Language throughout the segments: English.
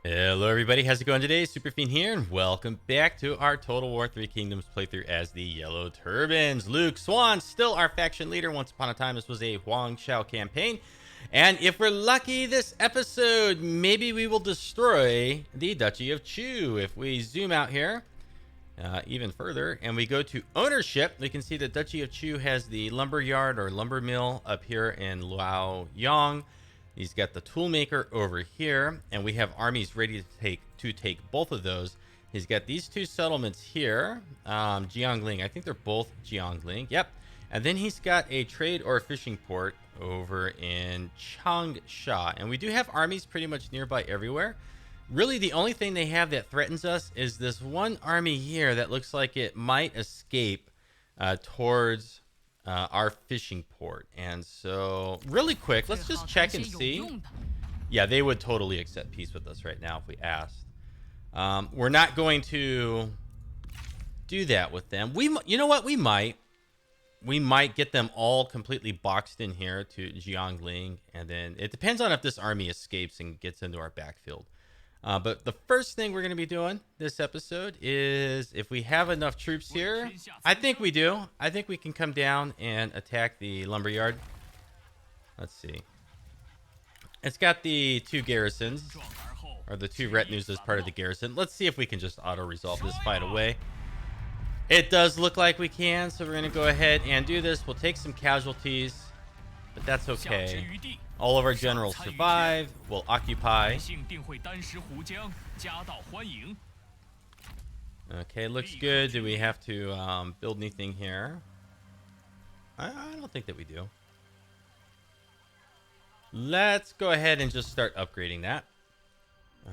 Hello everybody, how's it going today? Superfiend here, and welcome back to our Total War 3 Kingdoms playthrough as the Yellow Turbans. Luke Swan, still our faction leader. Once upon a time, this was a Huang Shao campaign. And if we're lucky this episode, maybe we will destroy the Duchy of Chu. If we zoom out here even further and we go to ownership, we can see the Duchy of Chu has the lumber yard or lumber mill up here in Luoyang. He's got the toolmaker over here, and we have armies ready to take both of those. He's got these two settlements here, Jiangling. I think they're both Jiangling. Yep. And then he's got a trade or a fishing port over in Changsha. And we do have armies pretty much nearby everywhere. Really, the only thing they have that threatens us is this one army here that looks like it might escape towards our fishing port. And so really quick, let's just check and see. Yeah, they would totally accept peace with us right now if we asked. We're not going to do that with them. You know what, we might get them all completely boxed in here to Jiangling, and then it depends on if this army escapes and gets into our backfield. But the first thing we're going to be doing this episode is, if we have enough troops here, I think we do. I think we can come down and attack the lumberyard. Let's see. It's got the two garrisons, or the two retinues as part of the garrison. Let's see if we can just auto-resolve this fight away. It does look like we can, so we're going to go ahead and do this. We'll take some casualties, but that's okay. All of our generals survive. We'll occupy. Okay, looks good. Do we have to build anything here? I don't think that we do. Let's go ahead and just start upgrading that.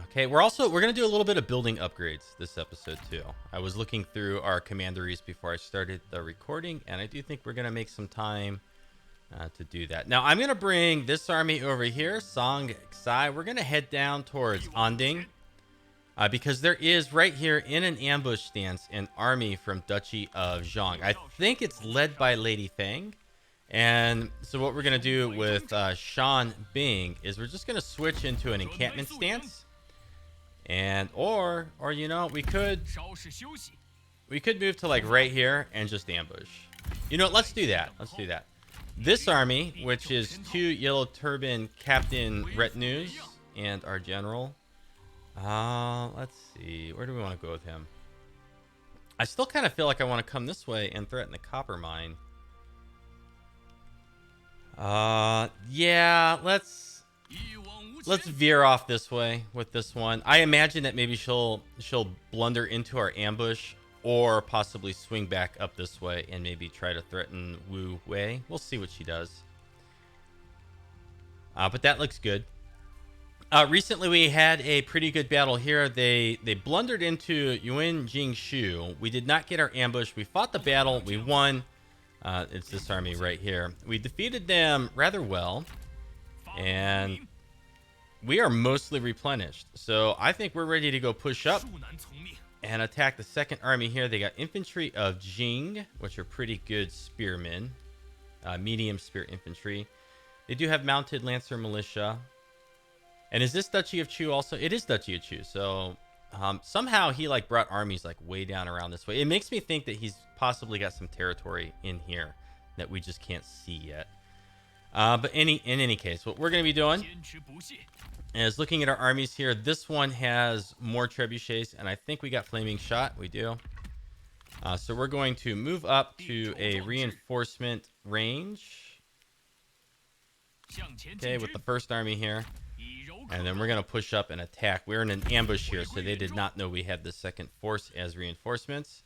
Okay, we're going to do a little bit of building upgrades this episode too. I was looking through our commanderies before I started the recording, and I do think we're going to make some time to do that. Now, I'm going to bring this army over here, Song Xai. We're going to head down towards Anding, because there is right here in an ambush stance an army from Duchy of Zhang. I think it's led by Lady Feng. And so what we're going to do with Shan Bing is we're just going to switch into an encampment stance. And or you know, we could move to like right here and just ambush. You know what, let's do that. Let's do that. This army, which is two Yellow Turban captain retinues and our general. Let's see. Where do we want to go with him? I still kind of feel like I want to come this way and threaten the copper mine. Yeah, let's veer off this way with this one. I imagine that maybe she'll blunder into our ambush, or possibly swing back up this way and maybe try to threaten Wu Wei. We'll see what she does. But that looks good. Recently we had a pretty good battle here. They blundered into Yuan Jingshu. We did not get our ambush. We fought the battle. We won. It's this army right here. We defeated them rather well, and we are mostly replenished. So I think we're ready to go push up and attack the second army here. They got infantry of Jing, which are pretty good spearmen, medium spear infantry. They do have mounted lancer militia. And is this Duchy of Chu also? It is Duchy of Chu. So somehow he like brought armies like way down around this way. It makes me think that he's possibly got some territory in here that we just can't see yet. But in any case, what we're going to be doing is looking at our armies here. This one has more trebuchets, and I think we got flaming shot. We do. So we're going to move up to a reinforcement range. Okay, with the first army here. And then we're going to push up and attack. We're in an ambush here, so they did not know we had the second force as reinforcements.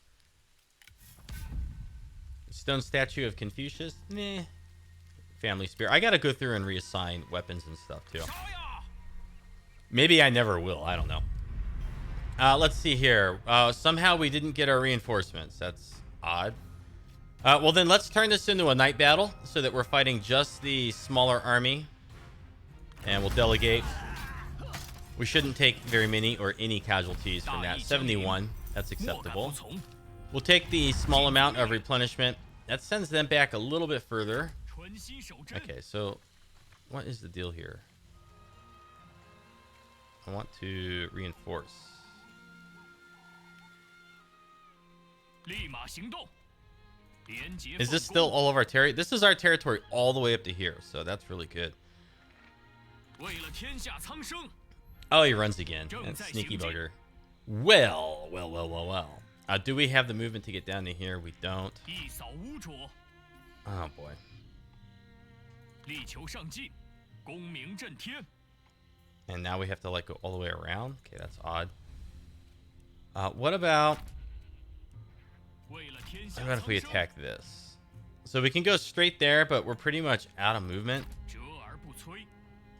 Stone statue of Confucius? Meh. Family spear. I got to go through and reassign weapons and stuff, too. Maybe I never will. I don't know. Let's see here. Somehow we didn't get our reinforcements. That's odd. Well, then let's turn this into a night battle so that we're fighting just the smaller army. And we'll delegate. We shouldn't take very many or any casualties from that. 71. That's acceptable. We'll take the small amount of replenishment. That sends them back a little bit further. Okay, so what is the deal here? I want to reinforce. Is this still all of our territory? This is our territory all the way up to here, so that's really good. Oh, he runs again. That's sneaky bugger. Well. Do we have the movement to get down to here? We don't. Oh, boy. And now we have to, like, go all the way around? Okay, that's odd. What about if we attack this? So we can go straight there, but we're pretty much out of movement.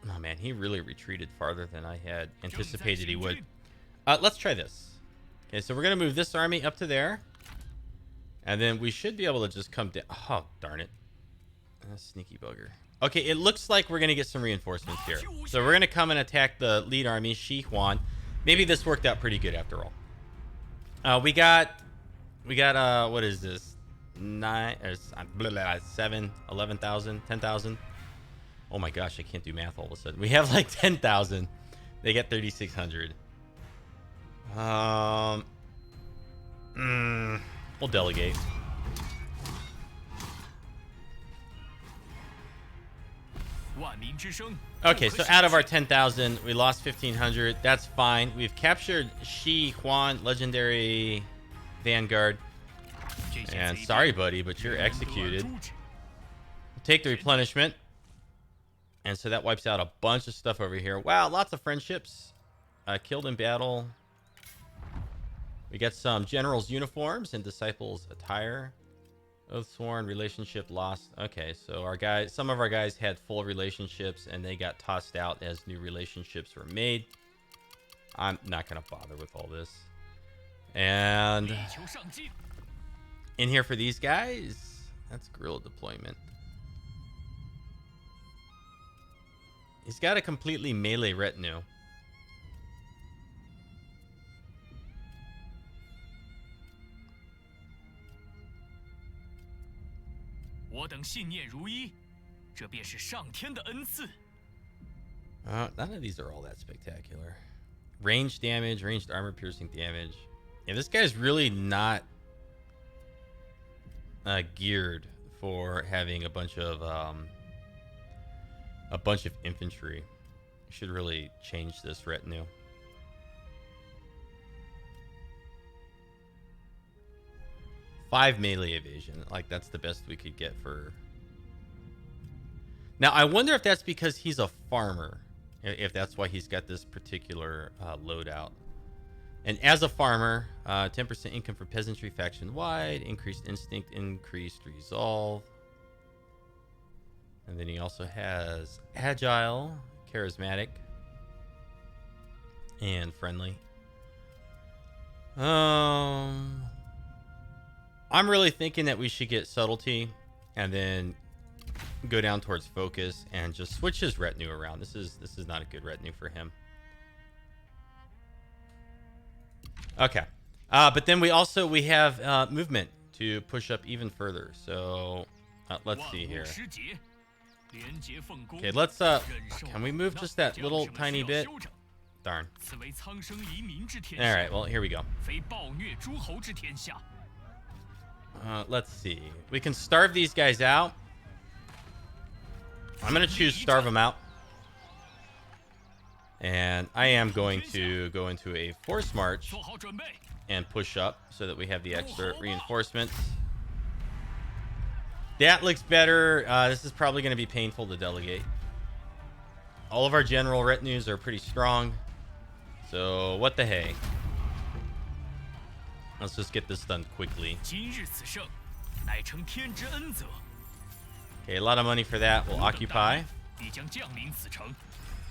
Oh, man, he really retreated farther than I had anticipated he would. Let's try this. Okay, so we're going to move this army up to there. And then we should be able to just come down. Oh, darn it. Sneaky bugger. Okay, it looks like we're going to get some reinforcements here. So we're going to come and attack the lead army, Shi Huan. Maybe this worked out pretty good after all. We got what is this? 7, 11,000, 10,000. Oh my gosh, I can't do math all of a sudden. We have like 10,000. They get 3,600. We'll delegate. Okay, so out of our 10,000, we lost 1,500. That's fine. We've captured Shi Huan, legendary vanguard. And sorry, buddy, but you're executed. Take the replenishment. And so that wipes out a bunch of stuff over here. Wow, lots of friendships. Killed in battle. We got some generals' uniforms and disciples' attire. Oathsworn, relationship lost. Okay, so our guys, some of our guys had full relationships and they got tossed out as new relationships were made. I'm not going to bother with all this. And in here for these guys, that's guerrilla deployment. He's got a completely melee retinue. None of these are all that spectacular. Ranged damage, ranged armor piercing damage. Yeah, this guy's really not geared for having a bunch of infantry. Should really change this retinue. Five melee evasion. Like, that's the best we could get for... Now, I wonder if that's because he's a farmer. If that's why he's got this particular loadout. And as a farmer, 10% income for peasantry faction-wide. Increased instinct, increased resolve. And then he also has agile, charismatic, and friendly. I'm really thinking that we should get subtlety and then go down towards focus and just switch his retinue around. This is not a good retinue for him. Okay. But then we have movement to push up even further. So let's see here. Okay, let's can we move just that little tiny bit? Darn. All right, well, here we go. Let's see. We can starve these guys out. I'm going to choose starve them out. And I am going to go into a force march and push up so that we have the extra reinforcements. That looks better. This is probably going to be painful to delegate. All of our general retinues are pretty strong. So what the hey? Let's just get this done quickly. Okay, a lot of money for that. We'll occupy.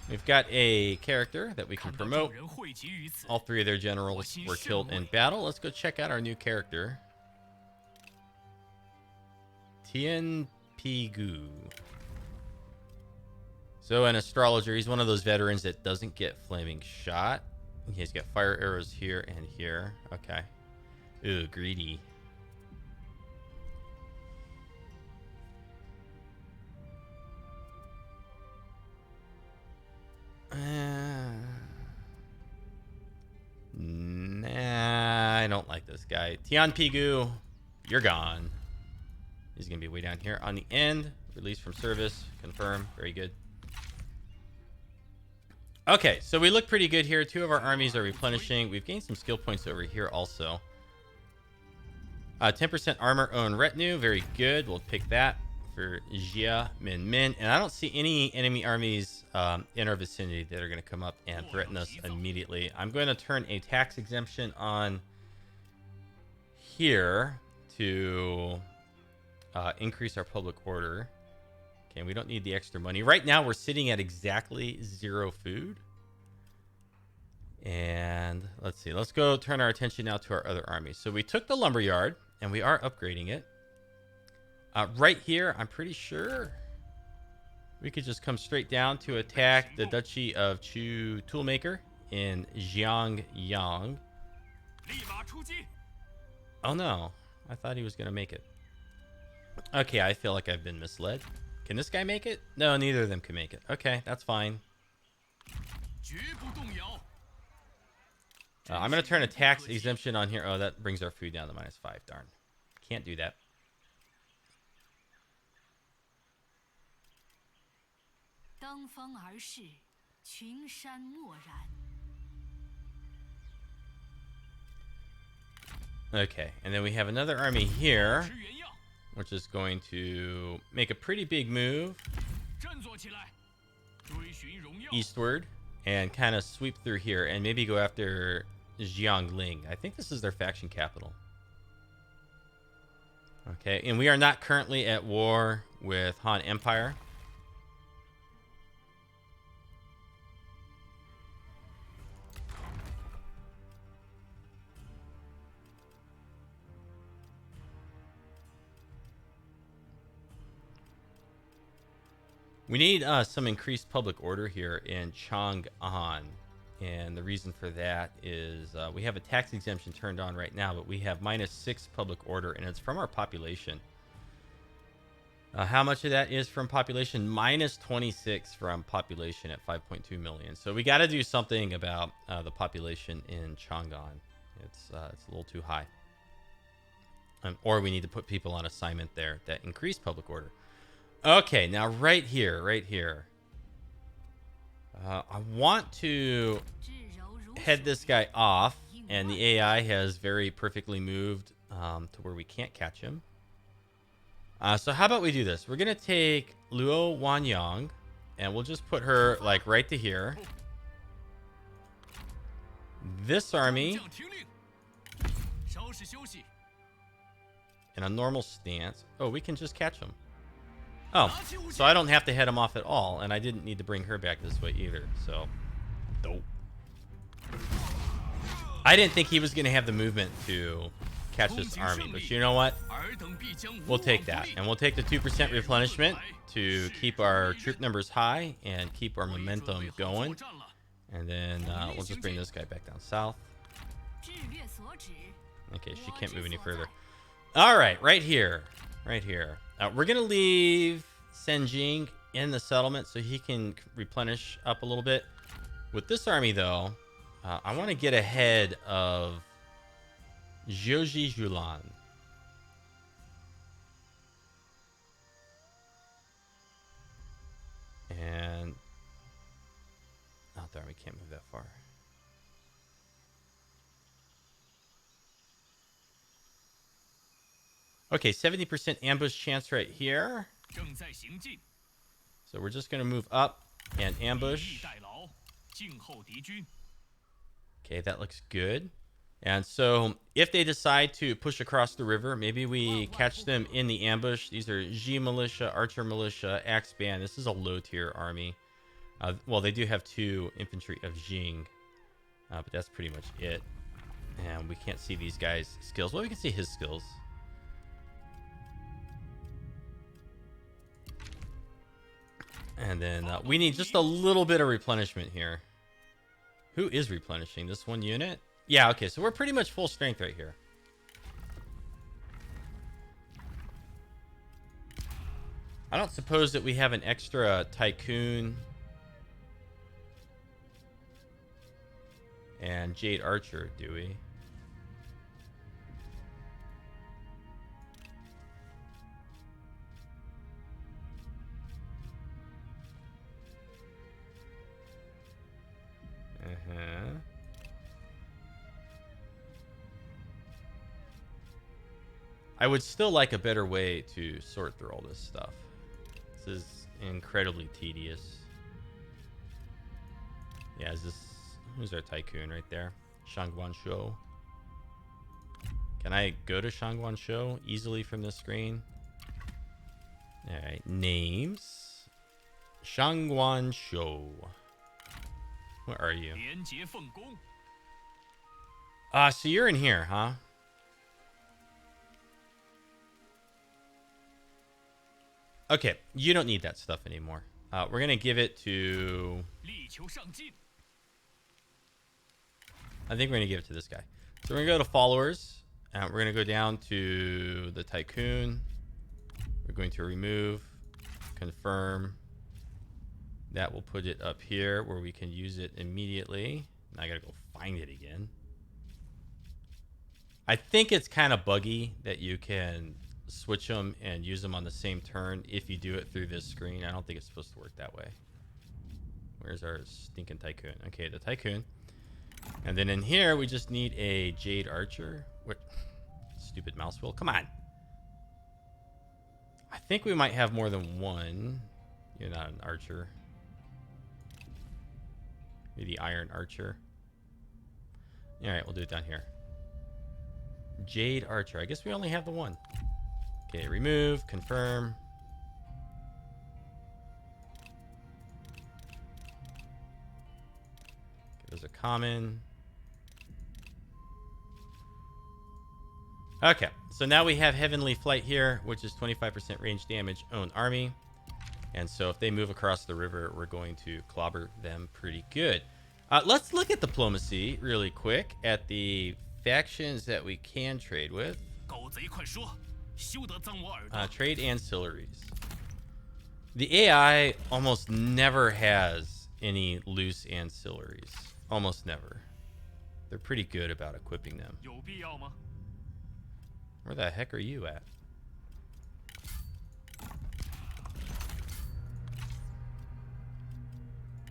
We've got a character that we can promote. All three of their generals were killed in battle. Let's go check out our new character. Tian Pigu. So an astrologer. He's one of those veterans that doesn't get flaming shot. He's got fire arrows here and here. Okay. Ooh, greedy. this guy. Tian Pigu, you're gone. He's going to be way down here on the end. Release from service. Confirm. Very good. Okay, so we look pretty good here. 2 of our armies are replenishing. We've gained some skill points over here also. 10% armor own retinue. Very good. We'll pick that for Jia Min Min. And I don't see any enemy armies in our vicinity that are going to come up and threaten us immediately. I'm going to turn a tax exemption on here to increase our public order. Okay, we don't need the extra money. Right now, we're sitting at exactly 0 food. And let's see. Let's go turn our attention now to our other armies. So we took the lumberyard, and we are upgrading it. Right here, I'm pretty sure we could just come straight down to attack the Duchy of Chu toolmaker in Jiangyang. Oh, no. I thought he was going to make it. Okay, I feel like I've been misled. Can this guy make it? No, neither of them can make it. Okay, that's fine. I'm going to turn a tax exemption on here. Oh, that brings our food down to -5. Darn. Can't do that. Okay, and then we have another army here, which is going to make a pretty big move eastward and kind of sweep through here and maybe go after Jiangling. I think this is their faction capital. Okay, and we are not currently at war with Han Empire. We need some increased public order here in Chang'an. And the reason for that is we have a tax exemption turned on right now, but we have -6 public order, and it's from our population. How much of that is from population? -26 from population at 5.2 million. So we got to do something about the population in Chang'an. It's a little too high. Or we need to put people on assignment there that increase public order. Okay, now right here. I want to head this guy off, and the AI has very perfectly moved to where we can't catch him. So how about we do this? We're going to take Luo Wanyang, and we'll just put her like right to here. This army in a normal stance. Oh, we can just catch him. Oh, so I don't have to head him off at all, and I didn't need to bring her back this way either, so dope. I didn't think he was going to have the movement to catch this army, but you know what? We'll take that, and we'll take the 2% replenishment to keep our troop numbers high and keep our momentum going, and then we'll just bring this guy back down south. Okay, she can't move any further. All right, right here. We're going to leave Senjing in the settlement so he can replenish up a little bit. With this army, though, I want to get ahead of Zhouji Julan. And... oh, darn, we can't move that far. Okay, 70% ambush chance right here. So we're just going to move up and ambush. Okay, that looks good. And so if they decide to push across the river, maybe we catch them in the ambush. These are Ji Militia, Archer Militia, Axe Band. This is a low-tier army. Well, they do have 2 infantry of Jing, but that's pretty much it. And we can't see these guys' skills. Well, we can see his skills. And then we need just a little bit of replenishment here. Who is replenishing? This one unit? Yeah, okay, so we're pretty much full strength right here. I don't suppose that we have an extra Tycoon and Jade Archer, do we? I would still like a better way to sort through all this stuff. This is incredibly tedious. Yeah, is this... Who's our tycoon right there? Huang Shao. Can I go to Huang Shao easily from this screen? Alright, names. Huang Shao. Where are you? So you're in here, huh? Okay, you don't need that stuff anymore. We're going to give it to... I think we're going to give it to this guy. So we're going to go to followers. We're going to go down to the tycoon. We're going to remove, confirm. That will put it up here where we can use it immediately. Now I got to go find it again. I think it's kind of buggy that you can switch them and use them on the same turn if you do it through this screen. I don't think it's supposed to work that way. Where's our stinking tycoon? Okay, the tycoon. And then in here, we just need a Jade Archer. What? Stupid mouse wheel. Come on. I think we might have more than one. You're not an archer. Maybe the Iron Archer. All right, we'll do it down here. Jade Archer. I guess we only have the one. Okay, remove, confirm. Okay, there's a common. Okay, so now we have Heavenly Flight here, which is 25% range damage, own army. And so if they move across the river, we're going to clobber them pretty good. Let's look at diplomacy really quick at the factions that we can trade with. Trade ancillaries. The AI almost never has any loose ancillaries. Almost never. They're pretty good about equipping them. Where the heck are you at?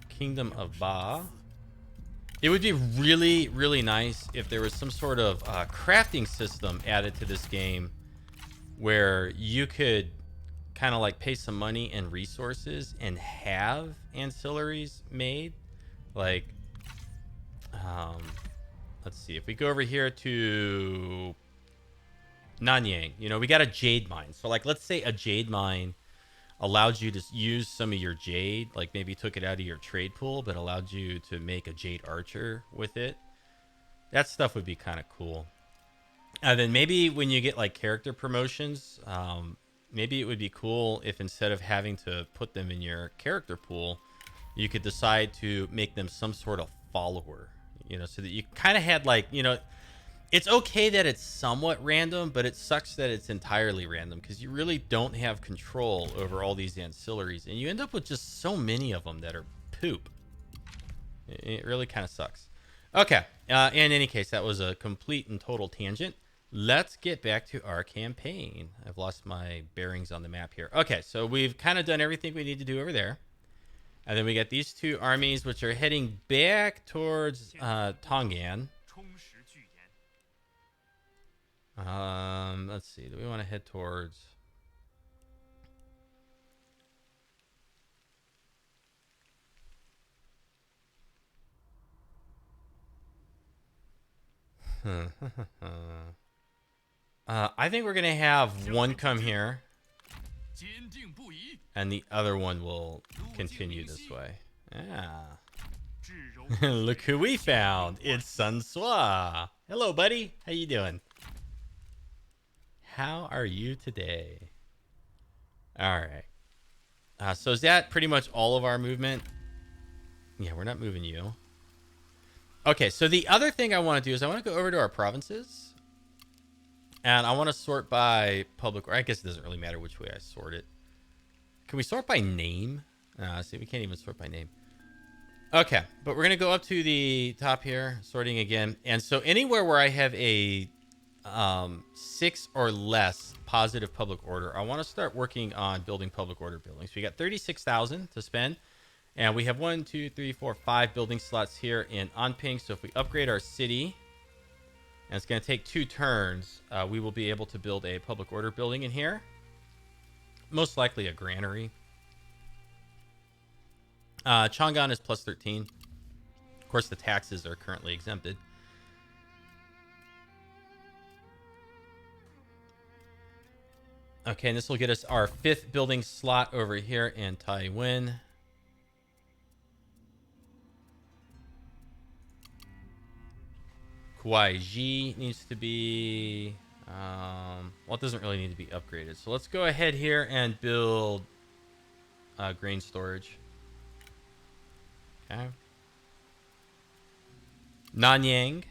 Kingdom of Ba. It would be really, really nice if there was some sort of crafting system added to this game where you could kind of like pay some money and resources and have ancillaries made. Like, let's see. If we go over here to Nanyang, you know, we got a jade mine. So like, let's say a jade mine allowed you to use some of your jade, like maybe took it out of your trade pool, but allowed you to make a jade archer with it. That stuff would be kind of cool. And then maybe when you get like character promotions, maybe it would be cool if instead of having to put them in your character pool, you could decide to make them some sort of follower, you know, so that you kind of had like, you know, it's okay that it's somewhat random, but it sucks that it's entirely random because you really don't have control over all these ancillaries, and you end up with just so many of them that are poop. It really kind of sucks. Okay, in any case, that was a complete and total tangent. Let's get back to our campaign. I've lost my bearings on the map here. Okay, so we've kind of done everything we need to do over there. And then we got these two armies, which are heading back towards Tongan. Let's see. Do we want to head towards... I think we're going to have one come here. And the other one will continue this way. Yeah. Look who we found. It's Sun Sua. Hello, buddy. How you doing? How are you today? All right. So is that pretty much all of our movement? Yeah, we're not moving you. Okay, so the other thing I want to do is I want to go over to our provinces. And I want to sort by public... Or I guess it doesn't really matter which way I sort it. Can we sort by name? See, we can't even sort by name. Okay, but we're going to go up to the top here, sorting again. And so anywhere where I have a 6 or less positive public order, I want to start working on building public order buildings. We got 36,000 to spend. And we have 1, 2, 3, 4, 5 building slots here in Anping. So if we upgrade our city, and it's going to take 2 turns, we will be able to build a public order building in here. Most likely a granary. Chang'an is plus 13. Of course, the taxes are currently exempted. Okay, and this will get us our 5th building slot over here in Taiwan. Kuai-ji needs to be... well, it doesn't really need to be upgraded. So let's go ahead here and build grain storage. Okay. Nanyang.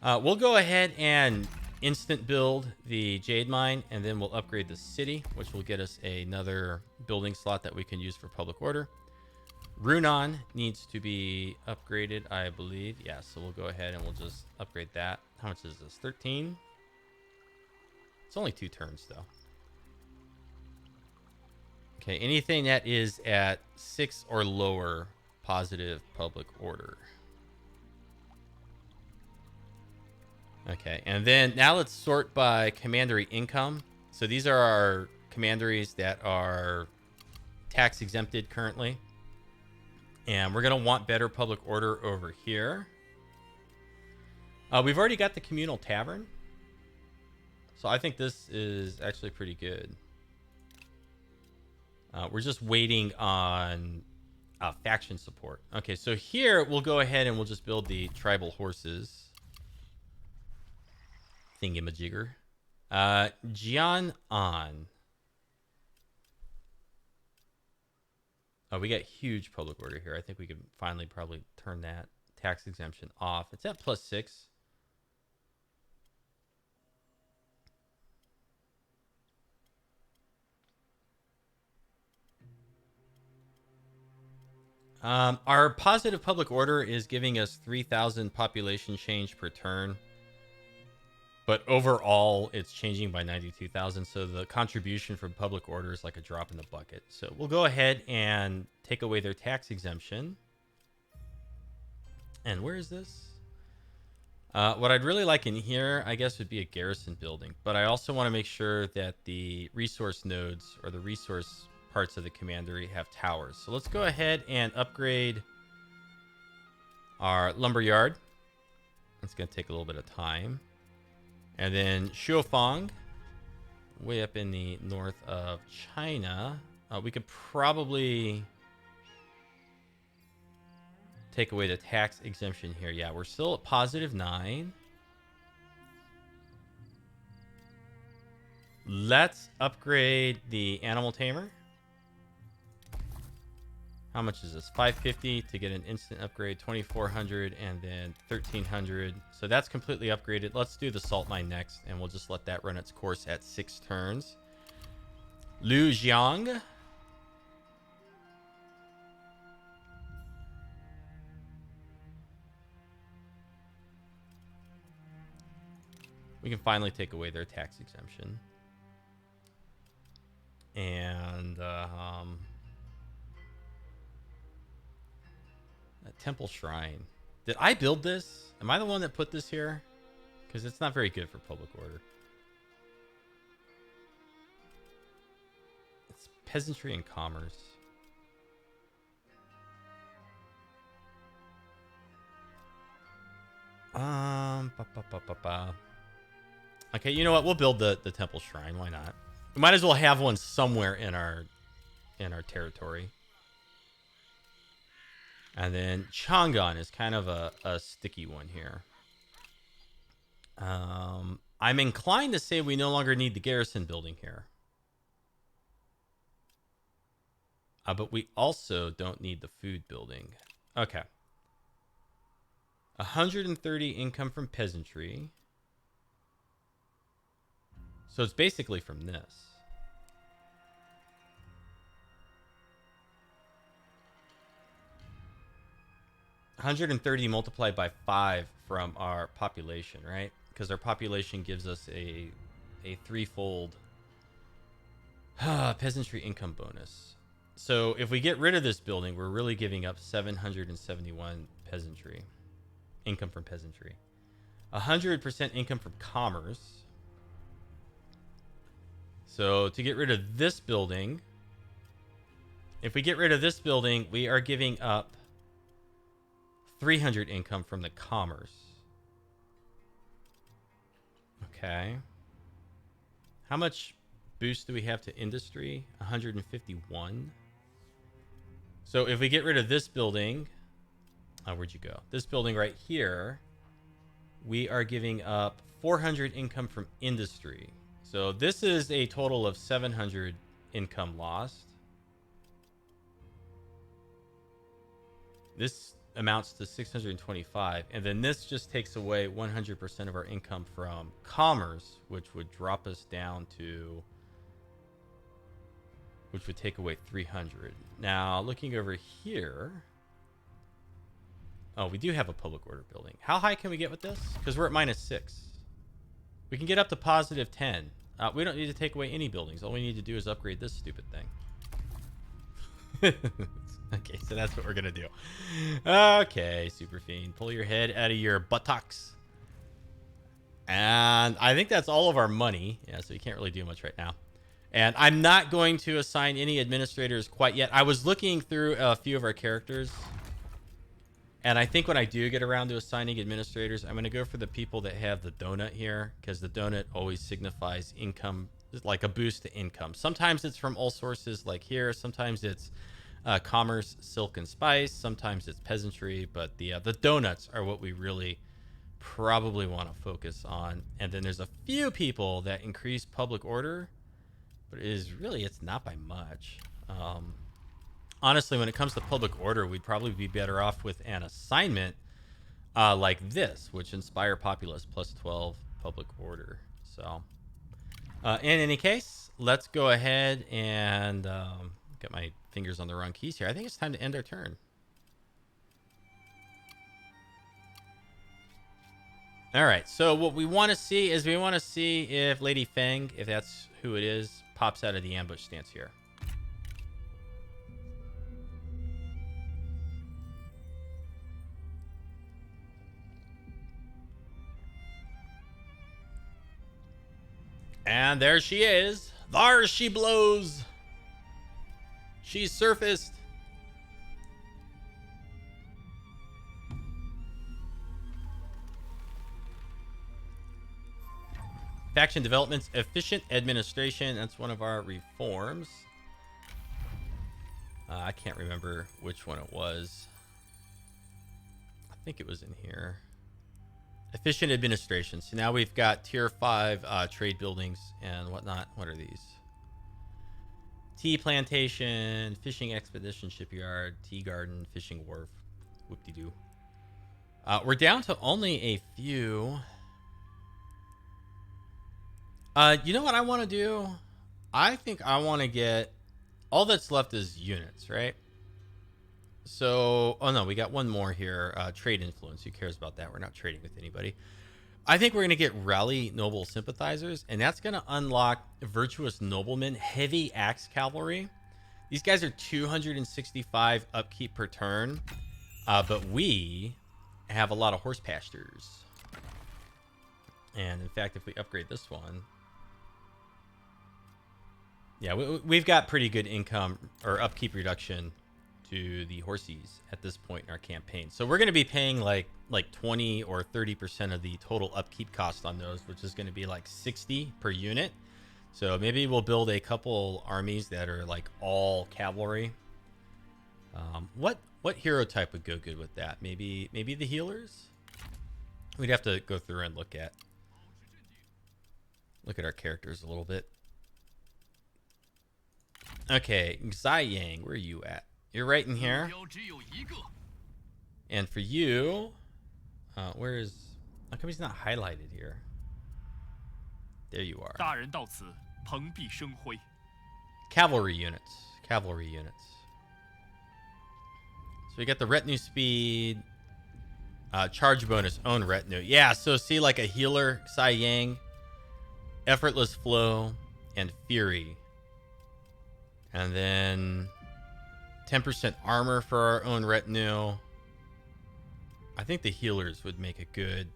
We'll go ahead and instant build the jade mine, and then we'll upgrade the city, which will get us another building slot that we can use for public order. Runan needs to be upgraded, I believe. Yeah, so we'll go ahead and we'll just upgrade that. How much is this? 13? It's only 2 turns, though. Okay, anything that is at 6 or lower, positive public order. Okay, and then now let's sort by commandery income. So these are our commanderies that are tax exempted currently. And we're going to want better public order over here. We've already got the communal tavern. So I think this is actually pretty good. We're just waiting on faction support. Okay, so here we'll go ahead and we'll just build the tribal horses. Thingamajigger. Jian An. Oh, we got huge public order here. I think we could finally probably turn that tax exemption off. It's at plus 6. Our positive public order is giving us 3,000 population change per turn. But overall, it's changing by 92,000. So the contribution from public order is like a drop in the bucket. So we'll go ahead and take away their tax exemption. And where is this? What I'd really like in here, I guess, would be a garrison building. But I also want to make sure that the resource nodes or the resource parts of the commandery have towers. So let's go ahead and upgrade our lumberyard. It's going to take a little bit of time. And then Shuofang, way up in the north of China. We could probably take away the tax exemption here. Yeah, we're still at positive 9. Let's upgrade the animal tamer. How much is this? 550 to get an instant upgrade, 2,400, and then 1,300. So that's completely upgraded. Let's do the salt mine next, and we'll just let that run its course at 6 turns. Lu Jiang. We can finally take away their tax exemption. And Temple Shrine. Did I build this? Am I the one that put this here? Because it's not very good for public order. It's peasantry and commerce. Okay, you know what? We'll build the Temple Shrine. Why not? We might as well have one somewhere in our territory. And then Chang'an is kind of a sticky one here. I'm inclined to say we no longer need the garrison building here. But we also don't need the food building. Okay. 130 income from peasantry. So it's basically from this. $130 multiplied by 5 from our population, right? Because our population gives us a threefold peasantry income bonus. So if we get rid of this building, we're really giving up 771 peasantry. Income from peasantry. 100% income from commerce. So to get rid of this building, if we get rid of this building, we are giving up 300 income from the commerce. Okay. How much boost do we have to industry? 151. So if we get rid of this building, where'd you go? This building right here, we are giving up 400 income from industry. So this is a total of 700 income lost. This amounts to 625. And then this just takes away 100% of our income from commerce, which would drop us down to, which would take away 300. Now, looking over here. Oh, we do have a public order building. How high can we get with this? Because we're at -6. We can get up to +10. We don't need to take away any buildings. All we need to do is upgrade this stupid thing. Okay, so that's what we're going to do. Okay, Superfiend. Pull your head out of your buttocks. And I think that's all of our money. Yeah, so you can't really do much right now. And I'm not going to assign any administrators quite yet. I was looking through a few of our characters. And I think when I do get around to assigning administrators, I'm going to go for the people that have the donut here, because the donut always signifies income, like a boost to income. Sometimes it's from all sources like here. Sometimes it's commerce, silk, and spice. Sometimes it's peasantry. But the donuts are what we really probably want to focus on. And then there's a few people that increase public order, but it's not by much. Honestly, when it comes to public order, we'd probably be better off with an assignment like this, which inspire populace +12 public order. So, in any case, let's go ahead and get my fingers on the wrong keys here. I think it's time to end our turn. All right. So what we want to see is if Lady Feng, if that's who it is, pops out of the ambush stance here. And there she is. There she blows. She's surfaced. Faction developments, efficient administration. That's one of our reforms. I can't remember which one it was. I think it was in here. Efficient administration. So now we've got tier 5 trade buildings and whatnot. What are these? Tea plantation, fishing expedition shipyard, tea garden, fishing wharf. Whoop-de-doo. We're down to only a few. You know what I want to do? I think I want to get... All that's left is units, right? So, oh no, we got one more here. Trade influence. Who cares about that? We're not trading with anybody. I think we're going to get rally noble sympathizers, and that's going to unlock virtuous noblemen, heavy axe cavalry. These guys are 265 upkeep per turn, but we have a lot of horse pastures. And in fact, if we upgrade this one, yeah, we've got pretty good income or upkeep reduction to the horsies at this point in our campaign. So we're going to be paying like 20 or 30% of the total upkeep cost on those, which is going to be like 60 per unit. So maybe we'll build a couple armies that are like all cavalry. What hero type would go good with that? Maybe the healers? We'd have to go through and look at our characters a little bit. Okay, Xi Yang, where are you at? You're right in here. And for you, how come he's not highlighted here? There you are. Cavalry units. So we got the retinue speed, charge bonus, own retinue. Yeah, so see, like a healer, Xi Yang, effortless flow, and fury. And then 10% armor for our own retinue. I think the healers would make a good...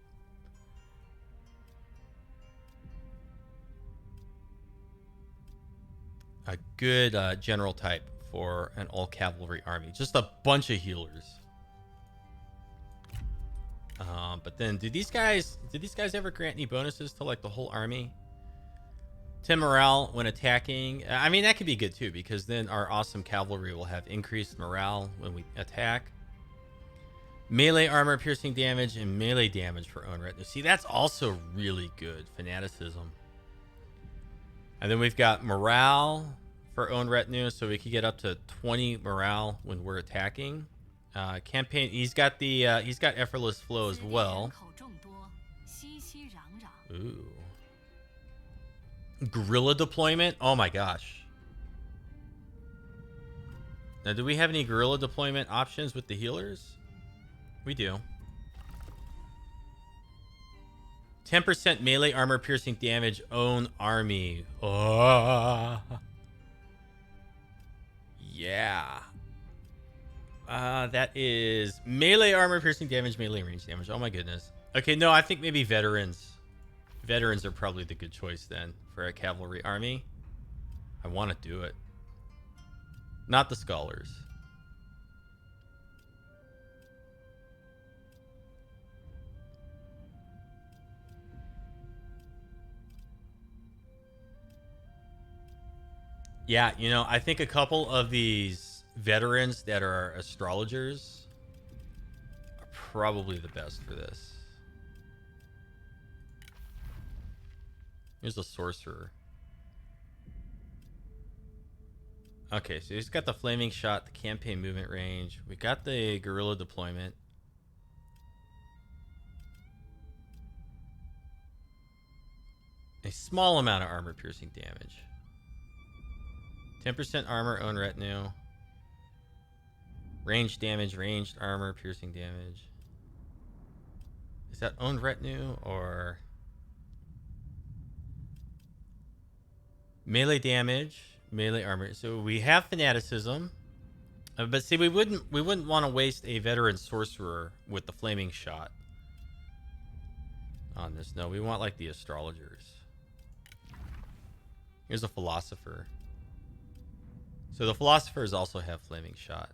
general type for an all cavalry army. Just a bunch of healers. But then did these guys ever grant any bonuses to like the whole army? 10 morale when attacking. I mean, that could be good too, because then our awesome cavalry will have increased morale when we attack. Melee armor, piercing damage, and melee damage for own retinue. See, that's also really good. Fanaticism. And then we've got morale for own retinue, so we could get up to 20 morale when we're attacking. Campaign, he's got effortless flow as well. Ooh. Guerrilla deployment? Oh my gosh. Now, do we have any guerrilla deployment options with the healers? We do. 10% melee armor piercing damage own army. Oh. Yeah. That is melee armor piercing damage, melee range damage. Oh my goodness. Okay, no, I think maybe veterans. Veterans are probably the good choice then for a cavalry army. I want to do it. Not the scholars. Yeah, you know, I think a couple of these veterans that are astrologers are probably the best for this. Here's a sorcerer. Okay, so he's got the flaming shot, the campaign movement range. We got the guerrilla deployment. A small amount of armor piercing damage. 10% armor, own retinue. Range damage, ranged armor, piercing damage. Is that own retinue or melee damage, melee armor? So we have fanaticism, but see, we wouldn't want to waste a veteran sorcerer with the flaming shot on this. No, we want like the astrologers. Here's a philosopher. So the philosophers also have flaming shot.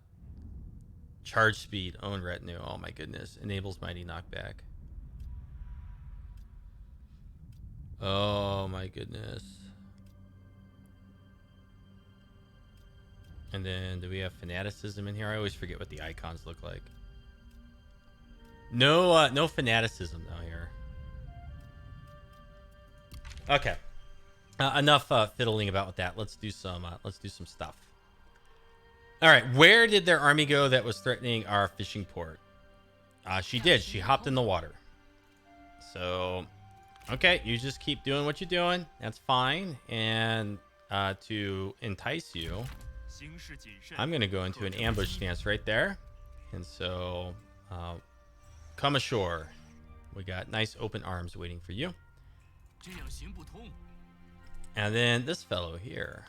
Charge speed, own retinue. Oh my goodness. Enables mighty knockback. Oh my goodness. And then do we have fanaticism in here? I always forget what the icons look like. No, no fanaticism though here. Okay. Enough fiddling about with that. Let's do some stuff. All right, where did their army go that was threatening our fishing port? She did. She hopped in the water. So, okay, you just keep doing what you're doing. That's fine. And to entice you, I'm going to go into an ambush stance right there. And so, come ashore. We got nice open arms waiting for you. And then this fellow here.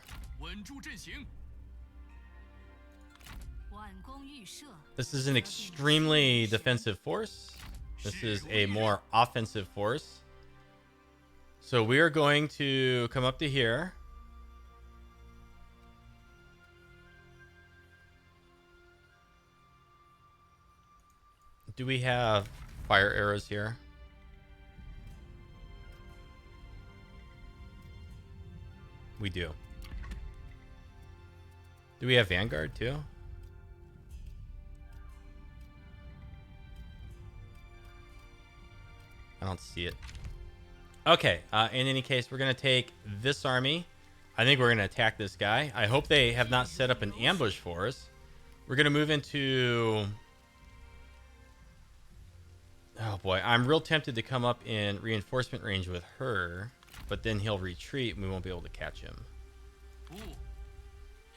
This is an extremely defensive force. This is a more offensive force. So we are going to come up to here. Do we have fire arrows here? We do. Do we have Vanguard too? I don't see it. Okay, in any case, we're going to take this army. I think we're going to attack this guy. I hope they have not set up an ambush for us. We're going to move into... Oh boy, I'm real tempted to come up in reinforcement range with her, but then he'll retreat and we won't be able to catch him.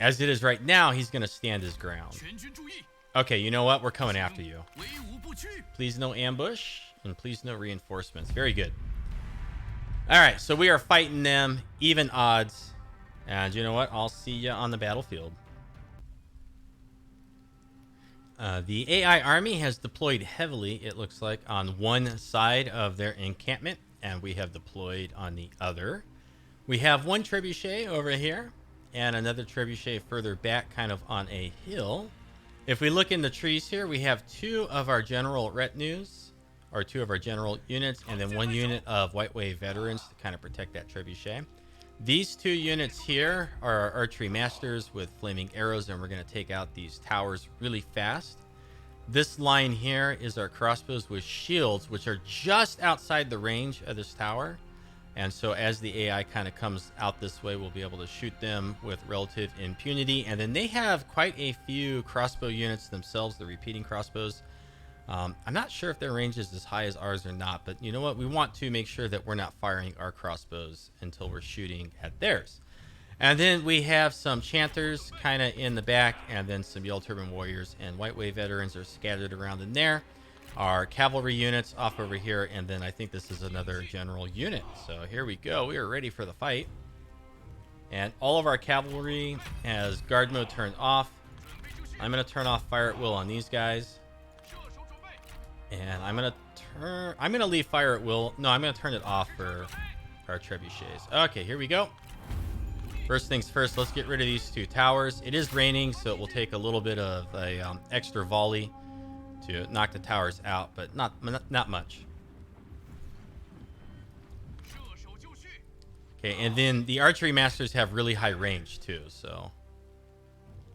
As it is right now, he's going to stand his ground. Okay, you know what? We're coming after you. Please no ambush, and please no reinforcements. Very good. All right, so we are fighting them, even odds. And you know what? I'll see you on the battlefield. The AI army has deployed heavily, it looks like, on one side of their encampment, and we have deployed on the other. We have one trebuchet over here, and another trebuchet further back, kind of on a hill. If we look in the trees here, we have two of our general retinues, or two of our general units, and then one unit of White Wave veterans to kind of protect that trebuchet. These two units here are our archery masters with flaming arrows, and we're going to take out these towers really fast. This line here is our crossbows with shields, which are just outside the range of this tower. And so as the AI kind of comes out this way, we'll be able to shoot them with relative impunity. And then they have quite a few crossbow units themselves, the repeating crossbows. I'm not sure if their range is as high as ours or not, but you know what? We want to make sure that we're not firing our crossbows until we're shooting at theirs. And then we have some chanters kind of in the back, and then some Yellow Turban warriors and White Wave veterans are scattered around in there. Our cavalry units off over here, and then I think this is another general unit. So here we go. We are ready for the fight. And all of our cavalry has guard mode turned off. I'm going to turn off fire at will on these guys. And I'm gonna leave fire at will. No, I'm gonna turn it off for our trebuchets. Okay, here we go. First things first, let's get rid of these two towers. It is raining, so it will take a little bit of a extra volley to knock the towers out, but not much. Okay, and then the archery masters have really high range too, so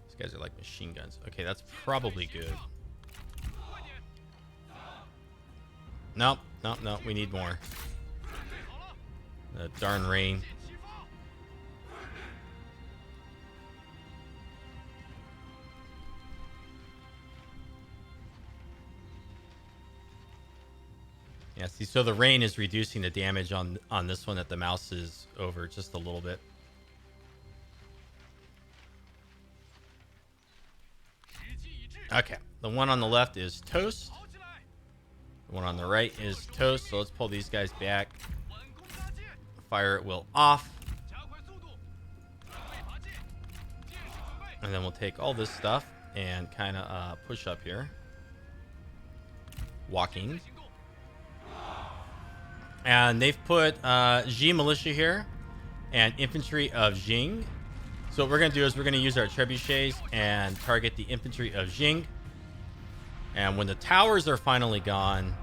these guys are like machine guns. Okay, that's probably good. Nope, we need more. The darn rain. Yeah, see, so the rain is reducing the damage on this one that the mouse is over just a little bit. Okay, the one on the left is toast. The one on the right is toast, so let's pull these guys back. Fire at will off. And then we'll take all this stuff and kind of push up here. Walking. And they've put Xi militia here and infantry of Jing. So what we're going to do is we're going to use our trebuchets and target the infantry of Jing. And when the towers are finally gone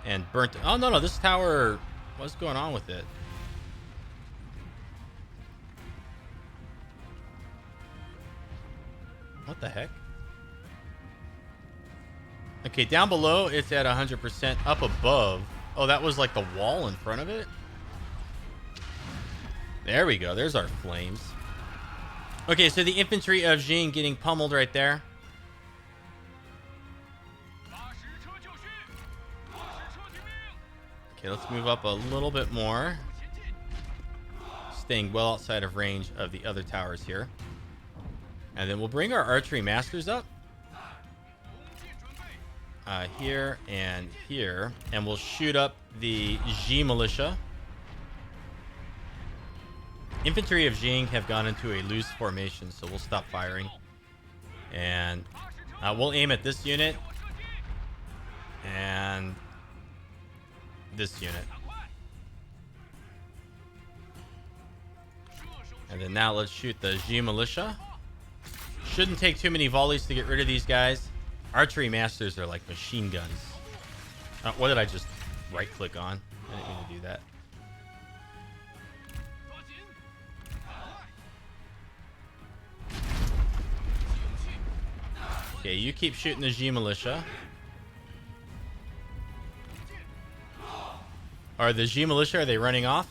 and burnt... Oh, no, this tower... What's going on with it? What the heck? Okay, down below, it's at 100%. Up above... Oh, that was like the wall in front of it? There we go. There's our flames. Okay, so the infantry of Jing getting pummeled right there. Okay, let's move up a little bit more. Staying well outside of range of the other towers here. And then we'll bring our archery masters up. Here and here. And we'll shoot up the Xi militia. Infantry of Jing have gone into a loose formation, so we'll stop firing. And we'll aim at this unit. And this unit. And then now let's shoot the Xi militia. Shouldn't take too many volleys to get rid of these guys. Archery masters are like machine guns. What did I just right click on? I didn't mean to do that. Okay, you keep shooting the Xi militia. Are the Xi militia, are they running off?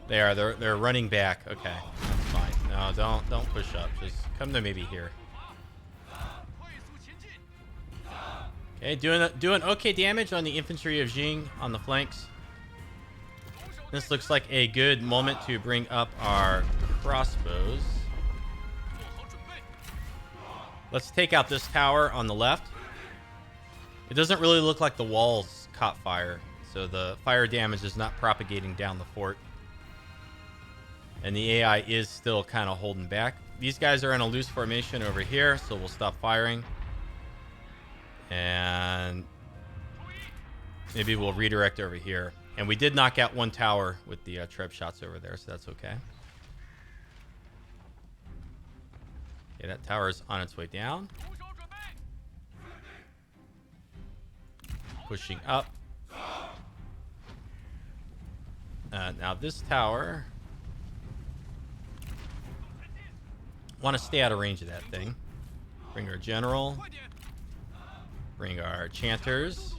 They are. They're running back. Okay, that's fine. No, don't push up. Just come to maybe here. Okay, doing okay damage on the infantry of Jing on the flanks. This looks like a good moment to bring up our crossbows. Let's take out this tower on the left. It doesn't really look like the walls caught fire, so the fire damage is not propagating down the fort. And the AI is still kind of holding back. These guys are in a loose formation over here, so we'll stop firing. And maybe we'll redirect over here. And we did knock out one tower with the treb shots over there, so that's okay. Okay, that tower is on its way down. Pushing up. Now this tower... want to stay out of range of that thing. Bring our general. Bring our chanters.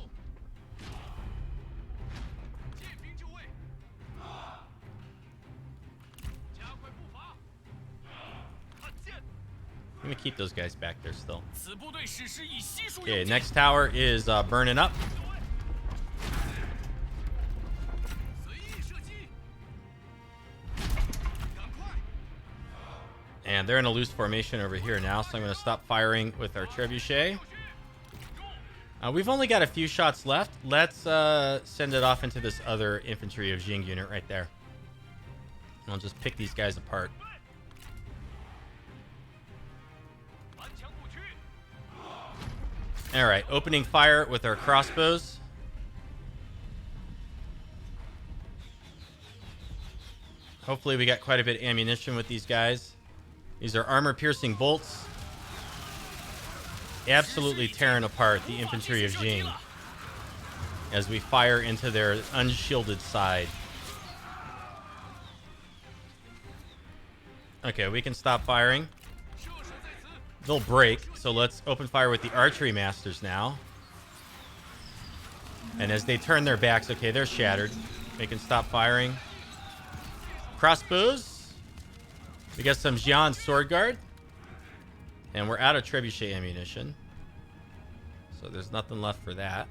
I'm gonna keep those guys back there still. Okay, next tower is burning up. And they're in a loose formation over here now, so I'm going to stop firing with our trebuchet. We've only got a few shots left. Let's send it off into this other infantry of Jing unit right there. And I'll just pick these guys apart. All right, opening fire with our crossbows. Hopefully we got quite a bit of ammunition with these guys. These are armor-piercing bolts. Absolutely tearing apart the infantry of Jing as we fire into their unshielded side. Okay, we can stop firing. They'll break, so let's open fire with the archery masters now. And as they turn their backs, okay, they're shattered. They can stop firing. Crossbows. We got some Xian sword guard. And we're out of trebuchet ammunition. So there's nothing left for that.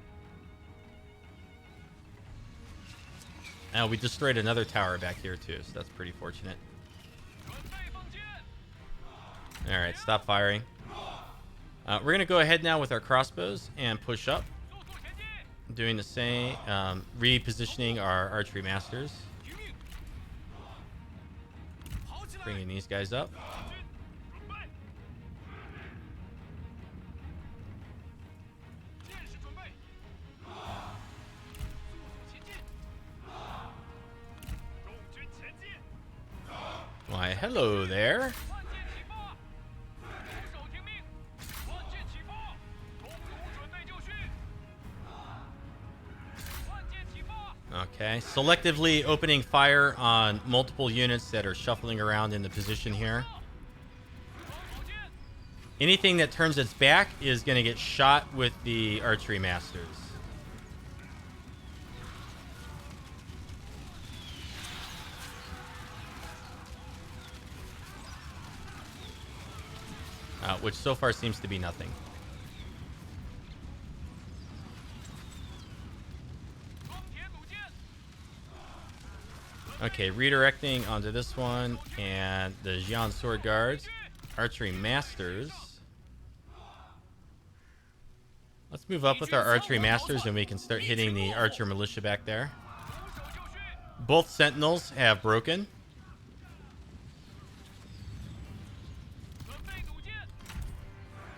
Now we destroyed another tower back here too, so that's pretty fortunate. Alright, stop firing. We're going to go ahead now with our crossbows and push up. Doing the same, repositioning our archery masters. Bringing these guys up. Why, hello there. Okay, selectively opening fire on multiple units that are shuffling around in the position here. Anything that turns its back is going to get shot with the archery masters. Which so far seems to be nothing. Okay, redirecting onto this one and the Xian sword guards, archery masters. Let's move up with our archery masters and we can start hitting the archer militia back there. Both sentinels have broken.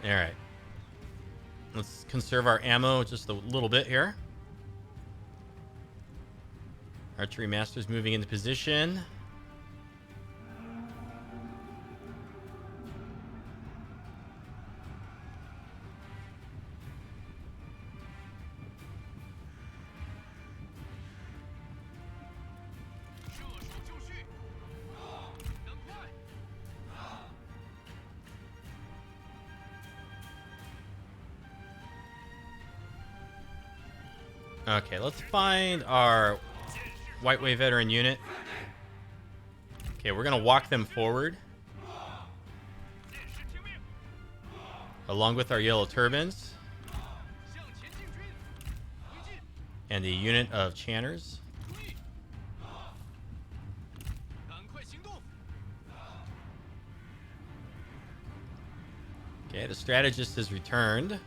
All right. Let's conserve our ammo just a little bit here. Archery masters moving into position. Okay, let's find our White Wave veteran unit. Okay, we're gonna walk them forward along with our yellow turbans and the unit of chanters. Okay, the strategist has returned.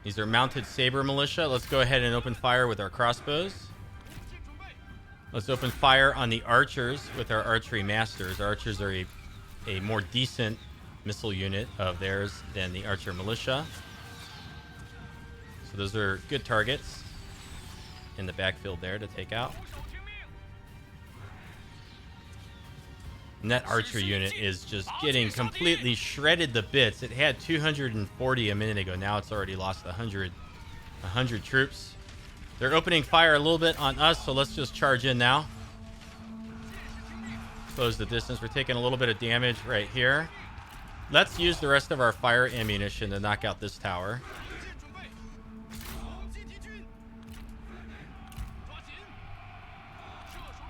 These are mounted saber militia. Let's go ahead and open fire with our crossbows. Let's open fire on the archers with our archery masters. Archers are a more decent missile unit of theirs than the archer militia. So those are good targets in the backfield there to take out. And that archer unit is just getting completely shredded to bits. It had 240 a minute ago. Now it's already lost 100 troops. They're opening fire a little bit on us, so let's just charge in now. Close the distance. We're taking a little bit of damage right here. Let's use the rest of our fire ammunition to knock out this tower.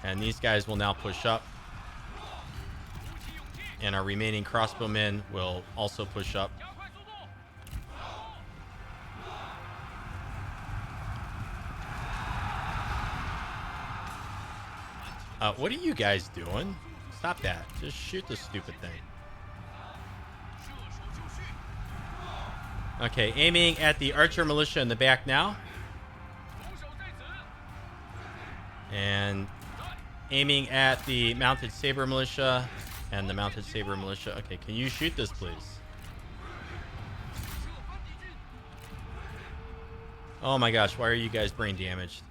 And these guys will now push up. And our remaining crossbowmen will also push up. What are you guys doing? Stop that. Just shoot the stupid thing. Okay, aiming at the archer militia in the back now. And aiming at the mounted saber militia and the mounted saber militia. Okay, can you shoot this, please? Oh my gosh, why are you guys brain damaged?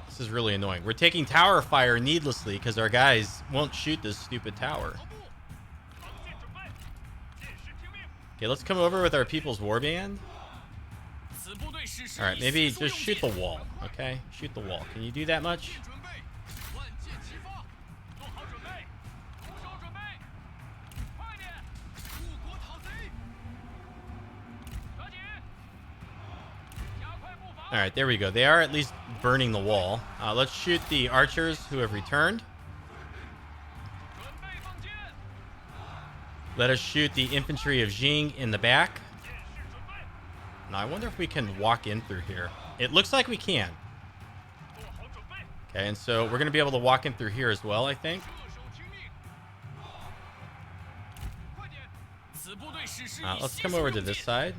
This is really annoying. We're taking tower fire needlessly because our guys won't shoot this stupid tower. Okay, let's come over with our People's Warband. Alright, maybe just shoot the wall, okay? Shoot the wall. Can you do that much? Alright, there we go. They are at least burning the wall. Let's shoot the archers who have returned. Let us shoot the infantry of Jing in the back. Now, I wonder if we can walk in through here. It looks like we can. Okay, and so we're going to be able to walk in through here as well, I think. Let's come over to this side.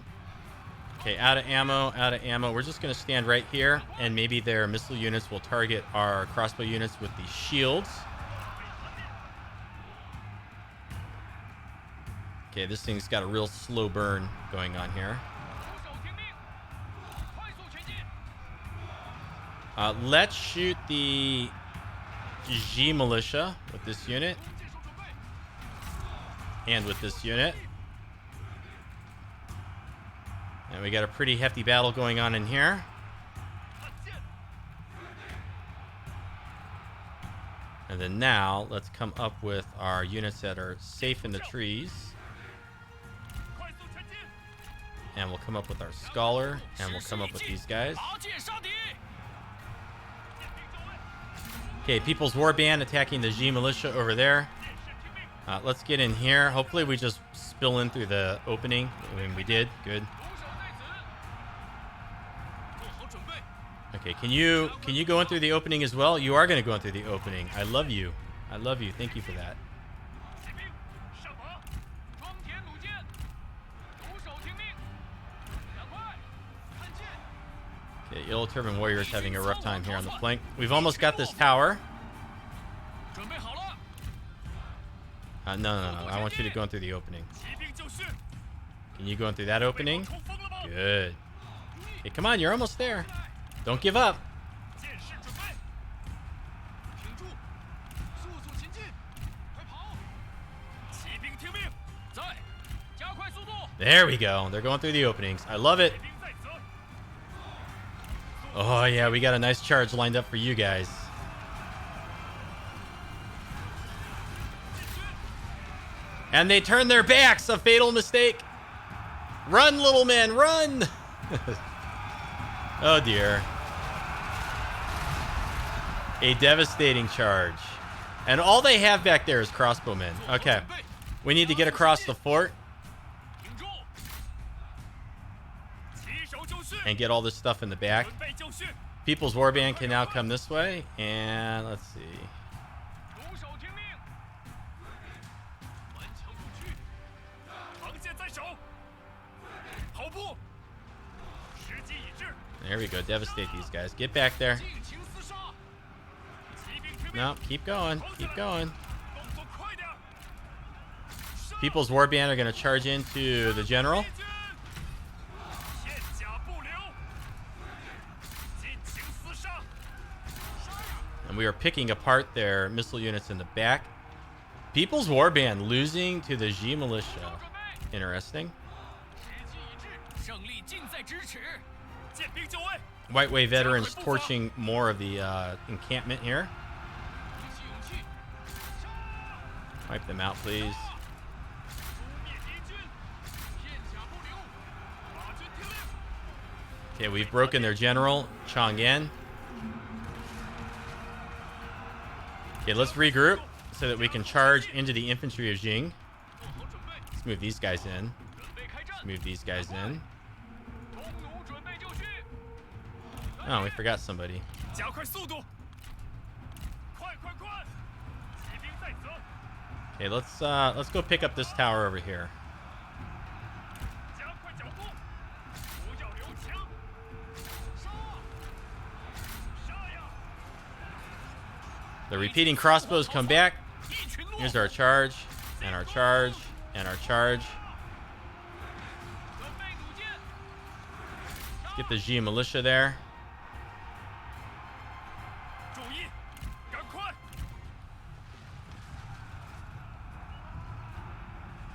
Okay, out of ammo, out of ammo. We're just going to stand right here, and maybe their missile units will target our crossbow units with the shields. Okay, this thing's got a real slow burn going on here. Let's shoot the G militia with this unit. And with this unit. And we got a pretty hefty battle going on in here. And then now, let's come up with our units that are safe in the trees. And we'll come up with our Scholar. And we'll come up with these guys. Okay, People's Warband attacking the G militia over there. Let's get in here. Hopefully we just spill in through the opening. I mean, we did. Good. Okay, can you go in through the opening as well? You are going to go in through the opening. I love you. I love you. Thank you for that. Okay, Yellow Turban Warriors having a rough time here on the flank. We've almost got this tower. No. I want you to go in through the opening. Can you go in through that opening? Good. Okay, come on. You're almost there. Don't give up. There we go. They're going through the openings. I love it. Oh, yeah. We got a nice charge lined up for you guys. And they turn their backs. A fatal mistake. Run, little man. Run. Oh, dear. A devastating charge. And all they have back there is crossbowmen. Okay. We need to get across the fort. And get all this stuff in the back. People's Warband can now come this way. And let's see. There we go. Devastate these guys. Get back there. No, keep going. Keep going. People's Warband are going to charge into the general. And we are picking apart their missile units in the back. People's Warband losing to the Xi militia. Interesting. White Wave veterans torching more of the encampment here. Wipe them out, please. Okay, we've broken their general, Chang'an. Okay, let's regroup so that we can charge into the infantry of Jing. Let's move these guys in. Let's move these guys in. Oh, we forgot somebody. Okay, let's go pick up this tower over here. The repeating crossbows come back. Here's our charge, and our charge, and our charge. Get the Xi militia there.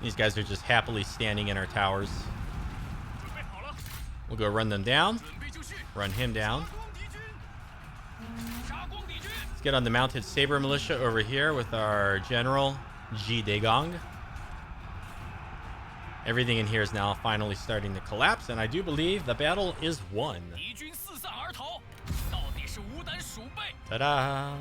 These guys are just happily standing in our towers. We'll go run them down. Run him down. Let's get on the mounted saber militia over here with our general, Ji Daegong. Everything in here is now finally starting to collapse, and I do believe the battle is won. Ta-da!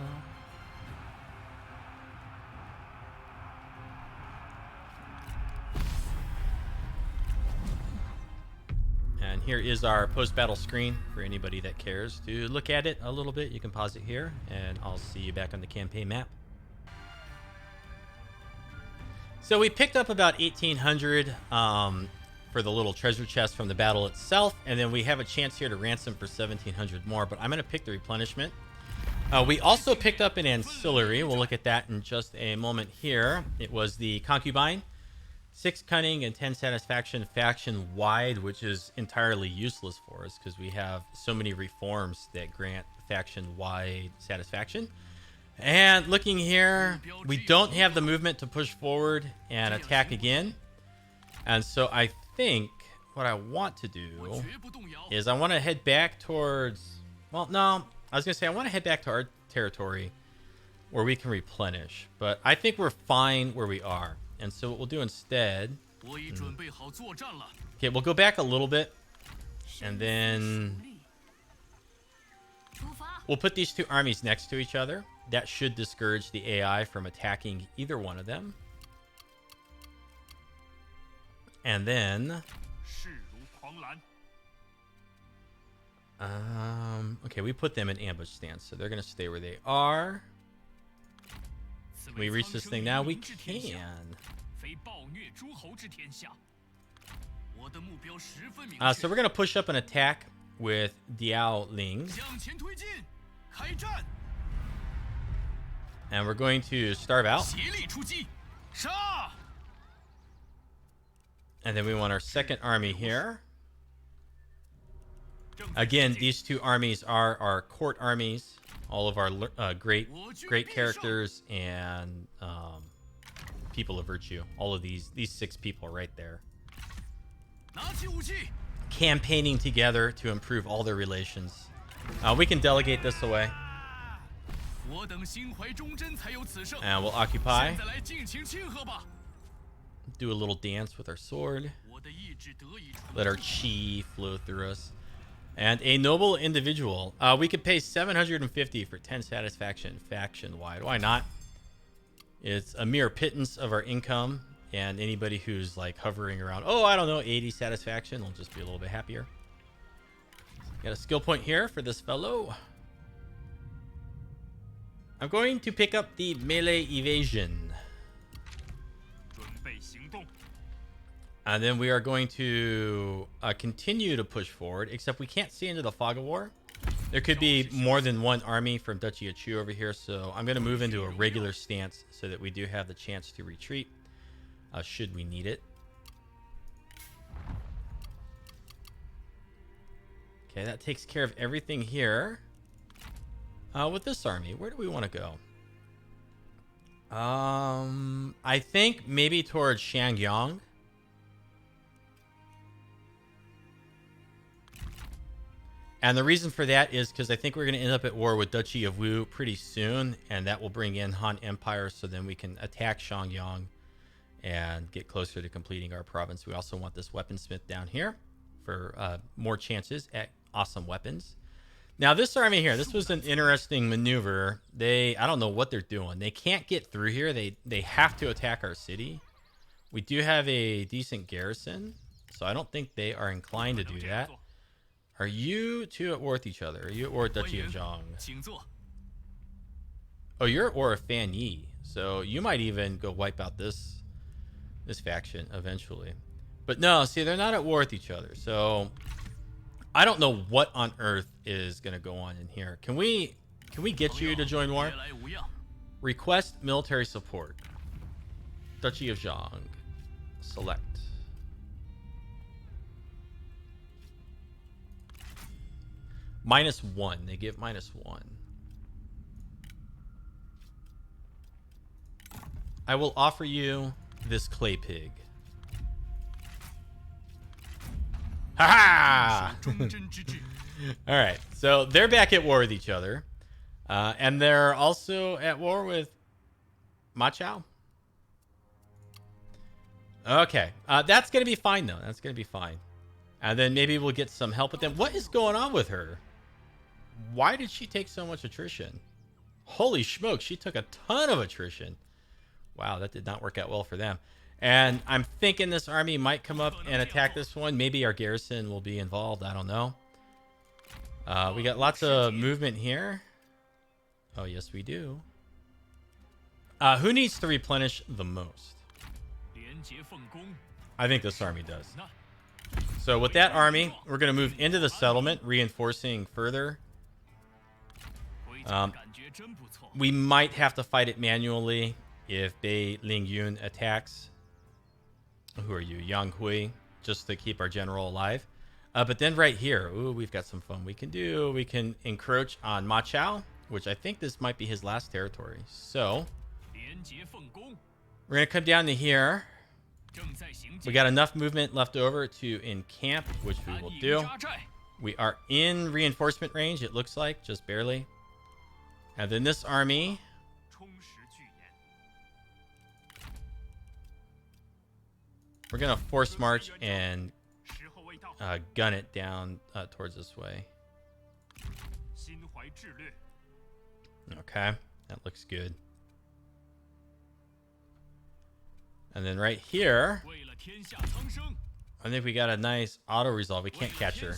And here is our post-battle screen for anybody that cares to look at it a little bit. You can pause it here, and I'll see you back on the campaign map. So we picked up about 1,800 for the little treasure chest from the battle itself, and then we have a chance here to ransom for 1,700 more, but I'm going to pick the replenishment. We also picked up an ancillary. We'll look at that in just a moment here. It was the Concubine. 6 cunning and 10 satisfaction faction wide, which is entirely useless for us because we have so many reforms that grant faction wide satisfaction. And looking here, we don't have the movement to push forward and attack again. And so I think what I want to do is I want to head back towards, well, no, I was going to say I want to head back to our territory where we can replenish, but I think we're fine where we are. And so what we'll do instead, okay, we'll go back a little bit, and then we'll put these 2 armies next to each other. That should discourage the AI from attacking either one of them. And then, okay, we put them in ambush stance, so they're going to stay where they are. Can we reach this thing now? We can. So we're going to push up an attack with Diao Ling. And we're going to starve out. And then we want our second army here. Again, these 2 armies are our court armies. All of our great characters and people of virtue. All of these 6 people right there. Campaigning together to improve all their relations. We can delegate this away. And we'll occupy. Do a little dance with our sword. Let our chi flow through us. And a noble individual. We could pay 750 for 10 satisfaction faction-wide. Why not? It's a mere pittance of our income. And anybody who's like hovering around, oh, I don't know, 80 satisfaction will just be a little bit happier. Got a skill point here for this fellow. I'm going to pick up the melee evasion. And then we are going to continue to push forward, except we can't see into the fog of war. There could be more than one army from Duchy of Chu over here, so I'm going to move into a regular stance so that we do have the chance to retreat should we need it. Okay, that takes care of everything here. With this army, where do we want to go? I think maybe towards Shangyang. And the reason for that is because I think we're going to end up at war with Duchy of Wu pretty soon, and that will bring in Han Empire, so then we can attack Shangyang and get closer to completing our province. We also want this weaponsmith down here for more chances at awesome weapons. Now, this army here, this was an interesting maneuver. I don't know what they're doing. They can't get through here. They have to attack our city. We do have a decent garrison, so I don't think they are inclined to do that. Are you two at war with each other? Are you at war with Duchy of Zhang? Oh, you're at war with Fan Yi, so you might even go wipe out this faction eventually. But no, see, they're not at war with each other, so I don't know what on earth is going to go on in here. Can we get you to join war? Request military support. Duchy of Zhang. Select. -1. They give -1. I will offer you this clay pig. Ha ha! All right, so they're back at war with each other, and they're also at war with Ma Chao. Okay, that's gonna be fine though. That's gonna be fine, and then maybe we'll get some help with them. What is going on with her? Why did she take so much attrition? Holy smoke, she took a ton of attrition. Wow, that did not work out well for them. And I'm thinking this army might come up and attack this one. Maybe our garrison will be involved. I don't know. We got lots of movement here. Oh, yes, we do. Who needs to replenish the most? I think this army does. So with that army, we're going to move into the settlement, reinforcing further. We might have to fight it manually if Bei Lingyun attacks. Who are you? Yang Hui, just to keep our general alive. But then right here, ooh, we've got some fun we can do. We can encroach on Ma Chao, which I think this might be his last territory. So we're going to come down to here. We got enough movement left over to encamp, which we will do. We are in reinforcement range, it looks like, just barely. And then this army, we're going to force march and gun it down towards this way. Okay, that looks good. And then right here, I think we got a nice auto resolve. We can't catch her.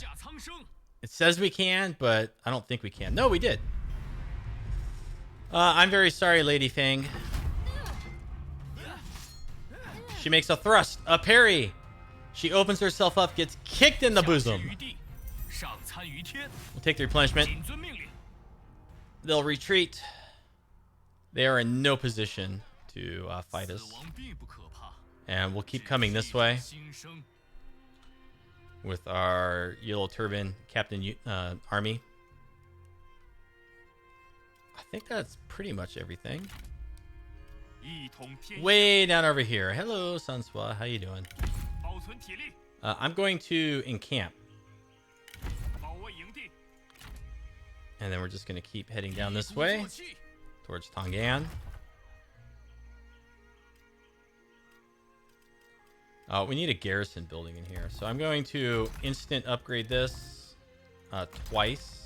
It says we can, but I don't think we can. No, we did. I'm very sorry, Lady Feng. She makes a thrust, a parry. She opens herself up, gets kicked in the bosom. We'll take the replenishment. They'll retreat. They are in no position to fight us. And we'll keep coming this way with our yellow turban captain army. I think that's pretty much everything. Way down over here. Hello, Sunswa. How you doing? I'm going to encamp. And then we're just going to keep heading down this way towards Tong'an. We need a garrison building in here. So I'm going to instant upgrade this twice.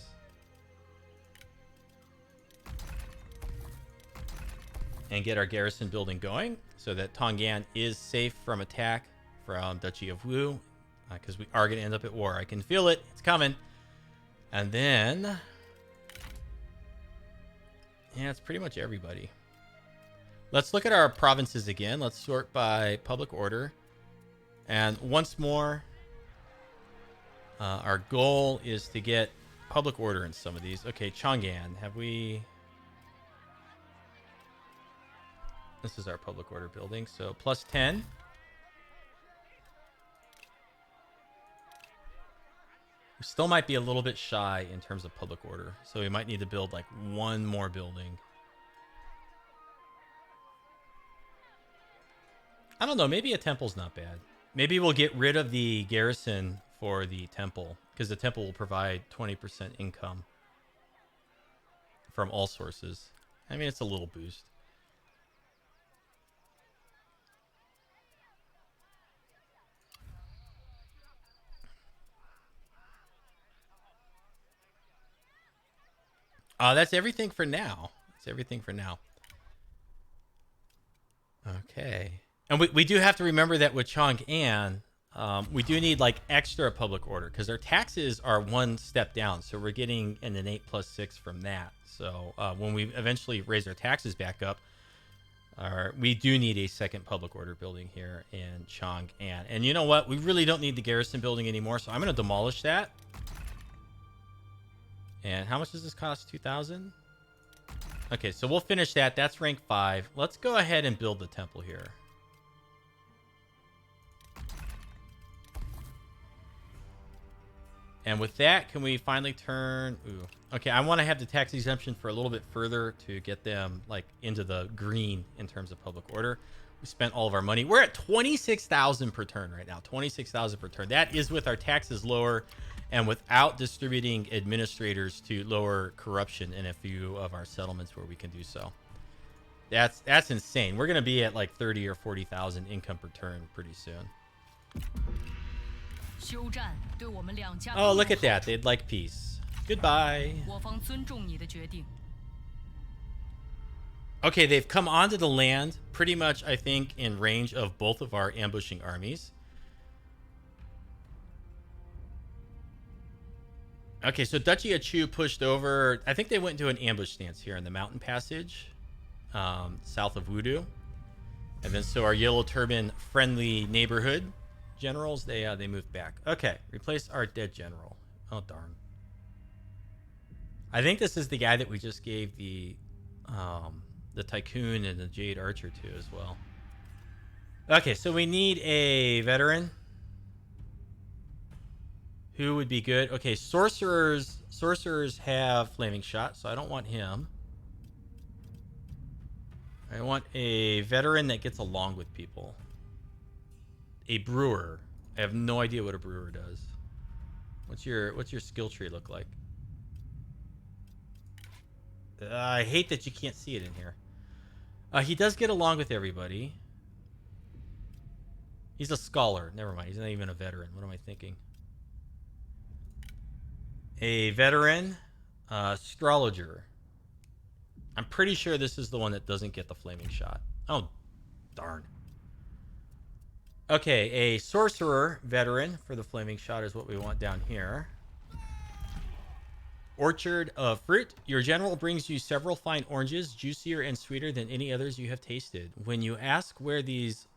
And get our garrison building going so that Tong'an is safe from attack from Duchy of Wu, because we are going to end up at war. I can feel it. It's coming. And then, yeah, it's pretty much everybody. Let's look at our provinces again. Let's sort by public order. And once more, our goal is to get public order in some of these. Okay, Chang'an, have we... This is our public order building, so plus 10. We still might be a little bit shy in terms of public order, so we might need to build like one more building. I don't know, maybe a temple's not bad. Maybe we'll get rid of the garrison for the temple, because the temple will provide 20% income from all sources. I mean, it's a little boost. That's everything for now. That's everything for now. Okay. And we do have to remember that with Chang'an, we do need like extra public order because our taxes are one step down. So we're getting an innate +6 from that. So when we eventually raise our taxes back up, we do need a second public order building here in Chang'an. And you know what? We really don't need the garrison building anymore. So I'm going to demolish that. And how much does this cost? 2,000? Okay, so we'll finish that. That's rank 5. Let's go ahead and build the temple here. And with that, can we finally turn... Ooh. Okay, I want to have the tax exemption for a little bit further to get them like into the green in terms of public order. We spent all of our money. We're at 26,000 per turn right now. 26,000 per turn. That is with our taxes lower and without distributing administrators to lower corruption in a few of our settlements where we can do so. That's insane. We're going to be at like 30 or 40,000 income per turn pretty soon. Oh, look at that. They'd like peace. Goodbye. Okay, they've come onto the land pretty much, I think, in range of both of our ambushing armies. Okay, so Duchy of Chu pushed over. I think they went into an ambush stance here in the mountain passage, south of Wudu. And then so our Yellow Turban friendly neighborhood generals, they moved back. Okay, replace our dead general. Oh, darn. I think this is the guy that we just gave the Tycoon and the Jade Archer to as well. Okay, so we need a veteran. Who would be good? Okay, sorcerers have flaming shot, so I don't want him. I want a veteran that gets along with people. A brewer. I have no idea what a brewer does. What's your skill tree look like? I hate that you can't see it in here. He does get along with everybody. He's a scholar. Never mind. He's not even a veteran. What am I thinking? A veteran, astrologer. I'm pretty sure this is the one that doesn't get the flaming shot. Oh, darn. Okay, a sorcerer veteran for the flaming shot is what we want down here. Orchard of fruit. Your general brings you several fine oranges, juicier and sweeter than any others you have tasted. When you ask where these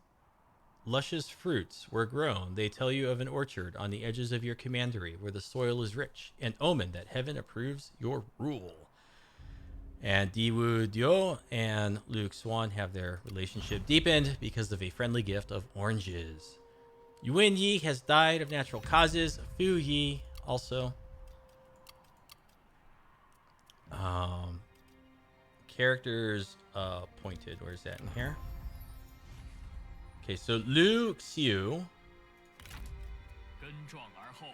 luscious fruits were grown, they tell you of an orchard on the edges of your commandery where the soil is rich, an omen that heaven approves your rule. And Diwu Dio and Luke Swan have their relationship deepened because of a friendly gift of oranges. Yuan Yi has died of natural causes. Fu Yi also. Characters pointed. Where's that in here? Okay, so Lu Xiu.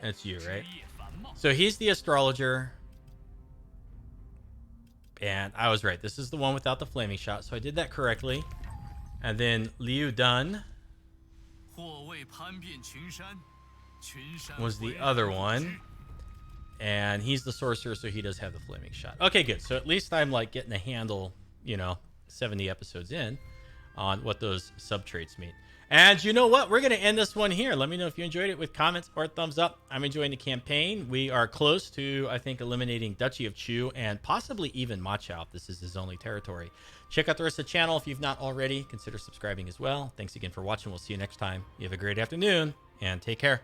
That's you, right? So he's the astrologer. And I was right. This is the one without the flaming shot. So I did that correctly. And then Liu Dun was the other one. And he's the sorcerer, so he does have the flaming shot. Okay, good. So at least I'm like getting a handle, 70 episodes in. on what those sub traits mean. And you know what? We're going to end this one here. Let me know if you enjoyed it with comments or thumbs up. I'm enjoying the campaign. We are close to, I think, eliminating Duchy of Chu and possibly even Ma Chao if this is his only territory. Check out the rest of the channel if you've not already. Consider subscribing as well. Thanks again for watching. We'll see you next time. You have a great afternoon and take care.